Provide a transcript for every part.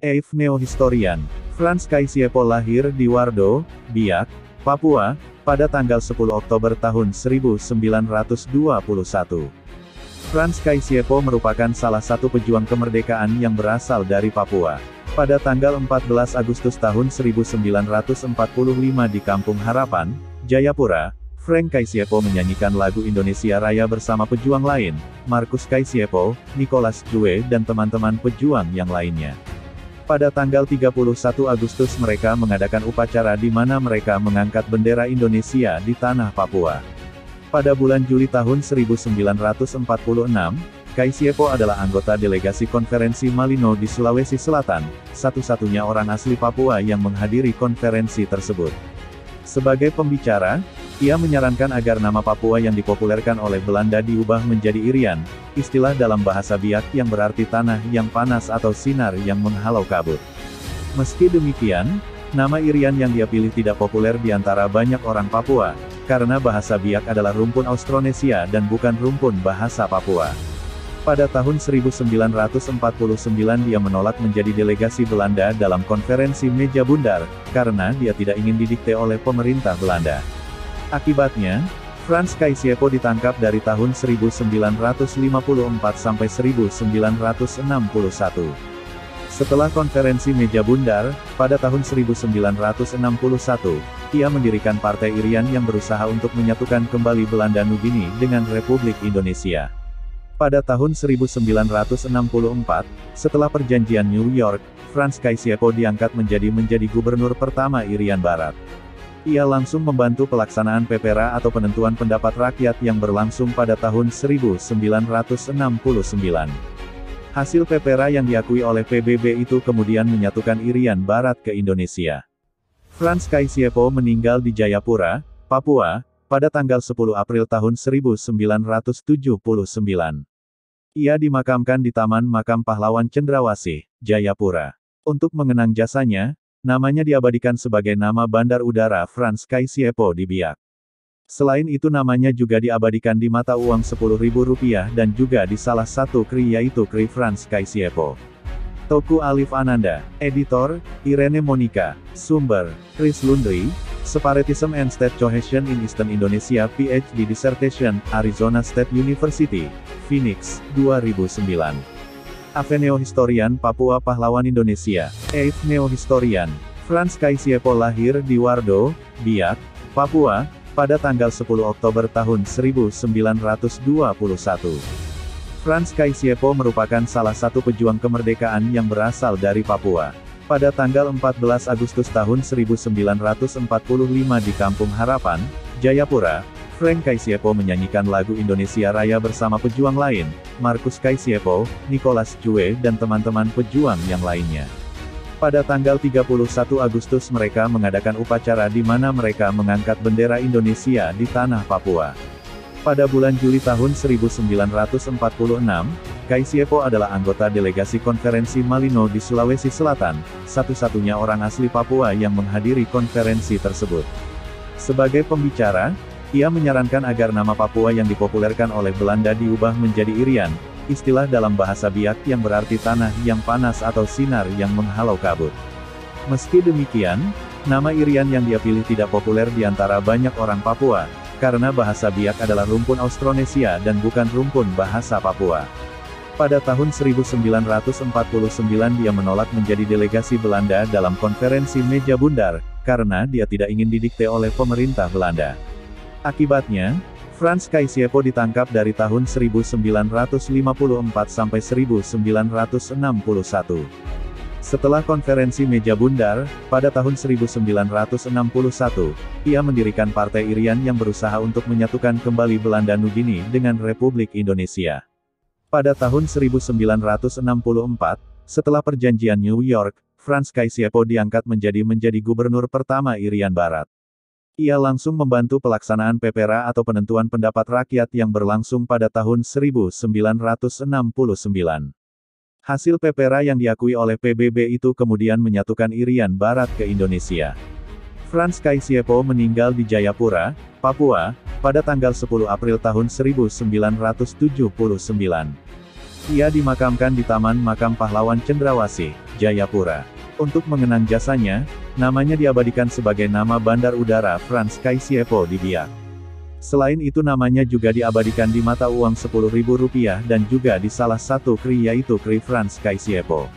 Eif Neo-historian, Frans Kaisiepo lahir di Wardo, Biak, Papua, pada tanggal 10 Oktober tahun 1921. Frans Kaisiepo merupakan salah satu pejuang kemerdekaan yang berasal dari Papua. Pada tanggal 14 Agustus tahun 1945 di Kampung Harapan, Jayapura, Frank Kaisiepo menyanyikan lagu Indonesia Raya bersama pejuang lain, Markus Kaisiepo, Nicholas Jue dan teman-teman pejuang yang lainnya. Pada tanggal 31 Agustus mereka mengadakan upacara di mana mereka mengangkat bendera Indonesia di tanah Papua. Pada bulan Juli tahun 1946, Kaisiepo adalah anggota delegasi konferensi Malino di Sulawesi Selatan, satu-satunya orang asli Papua yang menghadiri konferensi tersebut. Sebagai pembicara, ia menyarankan agar nama Papua yang dipopulerkan oleh Belanda diubah menjadi Irian, istilah dalam bahasa Biak yang berarti tanah yang panas atau sinar yang menghalau kabut. Meski demikian, nama Irian yang dia pilih tidak populer di antara banyak orang Papua, karena bahasa Biak adalah rumpun Austronesia dan bukan rumpun bahasa Papua. Pada tahun 1949 dia menolak menjadi delegasi Belanda dalam konferensi Meja Bundar, karena dia tidak ingin didikte oleh pemerintah Belanda. Akibatnya, Frans Kaisiepo ditangkap dari tahun 1954 sampai 1961. Setelah konferensi Meja Bundar, pada tahun 1961, ia mendirikan Partai Irian yang berusaha untuk menyatukan kembali Belanda Nugini dengan Republik Indonesia. Pada tahun 1964, setelah perjanjian New York, Frans Kaisiepo diangkat menjadi gubernur pertama Irian Barat. Ia langsung membantu pelaksanaan PPRA atau penentuan pendapat rakyat yang berlangsung pada tahun 1969. Hasil PPRA yang diakui oleh PBB itu kemudian menyatukan Irian Barat ke Indonesia. Frans Kaisiepo meninggal di Jayapura, Papua, pada tanggal 10 April tahun 1979. Ia dimakamkan di Taman Makam Pahlawan Cendrawasih, Jayapura. Untuk mengenang jasanya, namanya diabadikan sebagai nama Bandar Udara Frans Kaisiepo di Biak. Selain itu namanya juga diabadikan di mata uang Rp10.000 dan juga di salah satu kri yaitu kri Frans Kaisiepo. Toku Alif Ananda, Editor, Irene Monica, Sumber, Chris Lundry, Separatism and State Cohesion in Eastern Indonesia PhD Dissertation, Arizona State University, Phoenix, 2009. Ave Neo-historian Papua Pahlawan Indonesia, Eif Neo-historian, Frans Kaisiepo lahir di Wardo, Biak, Papua, pada tanggal 10 Oktober tahun 1921. Frans Kaisiepo merupakan salah satu pejuang kemerdekaan yang berasal dari Papua. Pada tanggal 14 Agustus tahun 1945 di Kampung Harapan, Jayapura, Frank Kaisiepo menyanyikan lagu Indonesia Raya bersama pejuang lain, Markus Kaisiepo, Nicholas Jue dan teman-teman pejuang yang lainnya. Pada tanggal 31 Agustus mereka mengadakan upacara di mana mereka mengangkat bendera Indonesia di tanah Papua. Pada bulan Juli tahun 1946, Kaisiepo adalah anggota delegasi konferensi Malino di Sulawesi Selatan, satu-satunya orang asli Papua yang menghadiri konferensi tersebut. Sebagai pembicara, ia menyarankan agar nama Papua yang dipopulerkan oleh Belanda diubah menjadi Irian, istilah dalam bahasa Biak yang berarti tanah yang panas atau sinar yang menghalau kabut. Meski demikian, nama Irian yang dia pilih tidak populer di antara banyak orang Papua, karena bahasa Biak adalah rumpun Austronesia dan bukan rumpun bahasa Papua. Pada tahun 1949 dia menolak menjadi delegasi Belanda dalam konferensi Meja Bundar, karena dia tidak ingin didikte oleh pemerintah Belanda. Akibatnya, Frans Kaisiepo ditangkap dari tahun 1954 sampai 1961. Setelah konferensi Meja Bundar, pada tahun 1961, ia mendirikan Partai Irian yang berusaha untuk menyatukan kembali Belanda Nugini dengan Republik Indonesia. Pada tahun 1964, setelah perjanjian New York, Frans Kaisiepo diangkat menjadi gubernur pertama Irian Barat. Ia langsung membantu pelaksanaan PPRA atau penentuan pendapat rakyat yang berlangsung pada tahun 1969. Hasil PPRA yang diakui oleh PBB itu kemudian menyatukan Irian Barat ke Indonesia. Frans Kaisiepo meninggal di Jayapura, Papua, pada tanggal 10 April tahun 1979. Ia dimakamkan di Taman Makam Pahlawan Cendrawasih, Jayapura. Untuk mengenang jasanya, namanya diabadikan sebagai nama Bandar Udara Frans Kaisiepo di Biak. Selain itu namanya juga diabadikan di mata uang Rp10.000 dan juga di salah satu kri yaitu Kri Frans Kaisiepo.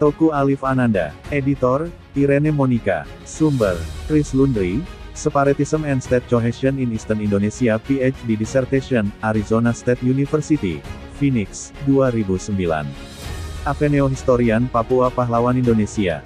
Toku Alif Ananda, Editor, Irene Monica, Sumber, Chris Lundry, Separatism and State Cohesion in Eastern Indonesia PhD Dissertation, Arizona State University, Phoenix, 2009. Aveneo Historian Papua Pahlawan Indonesia.